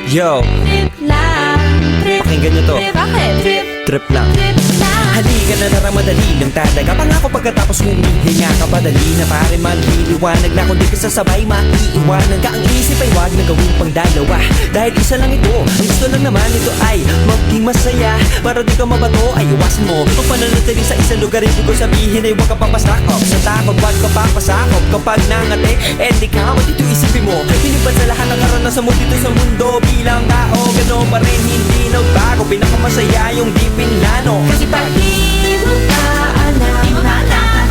Yo, Trip lang, trip, pakinggan nyo to. trip, bakit? Trip, Trip lang. trip lang. Halika na tara, madali lang talaga. Pangako pagkatapos humihinga ka, padali na pare maliliwanag na. Kung di ka sasabay, maiiwanan ka. Ang isip ay wag na gawin pang dalawa, dahil isa lang ito. Ang gusto lang naman ito ay maging masaya. Para di ka mabato ay iwasan mo kung pananatili sa isang lugar. Ibig ko sabihin ay huwag ka papasakop sa takot, wag ka papasakop. Kapag nangate, di ka dito isipin mo. Pinipad sa lahat ng karanasan mo dito sa mundo. Bilang tao, gano'n pa rin hindi nagbago. Pinakamasaya yung di pinlano. Kasi pag di mo pa alam, di mo pa alam,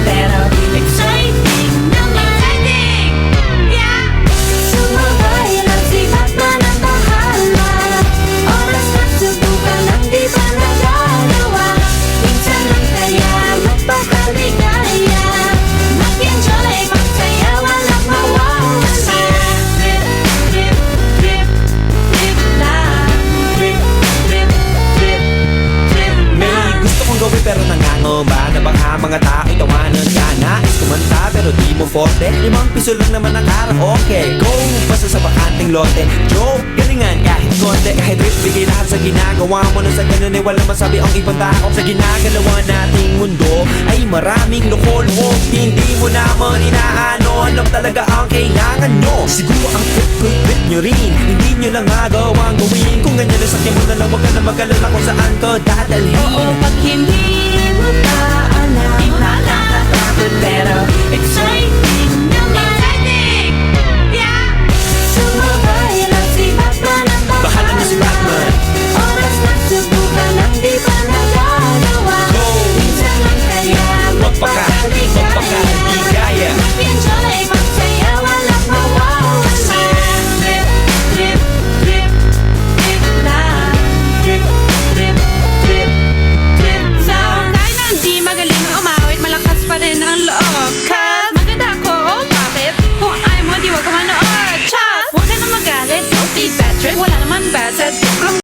pero exciting naman. Yeah! Sumabay lang si Batman ang bahala. Oras na subukan ang di pa nagagawa. Minsan lang kaya magpakaligaya. Mag-enjoy, magsaya, walang mawawala. Trip, trip, trip, trip lang. Trip, trip, trip, trip May lang. gusto kong gawin pero nangangamba na baka mga tao'y tawanan ka. Nais kumanta pero di mo forte. 5 piso lang naman ang karaoke. Go, basta sa bakanting lote. Joke, galingan kahit konti. Kahit rip, bigay lahat sa ginagawa mo. Na sa ganun ay walang masabi ang ibang tao. Sa ginagalawa nating mundo ay maraming loko-loko. Hindi mo naman inaano, alam talaga ang kailangan nyo. Siguro ang trip nyo rin, hindi nyo lang magawang gawin. Kung ganyan na sakyan mo na lang, wag ka na mag-alala kung saan ka dadalhin. Oo, pag hindi mo pa alam, di mo nakakatakot, pero exciting naman. Yeah! Sumabay lang si Batman ang bahala. Bahala na si Batman. Oras na subukan ang di pa nagagawa. Go! Minsan lang kaya magpakaligaya. Mag-enjoy, magsaya, walang mawawala. Trip, trip, trip, trip lang. Trip, trip, trip, trip lang. Kahit na hindi magaling umawit, malakas pa rin ang loob. Cause maganda ako, oh bakit? Kung ayaw mo, di wag ka manood. Chas! Huwag ka na magalit, don't be bad trip. Wala naman bad, sad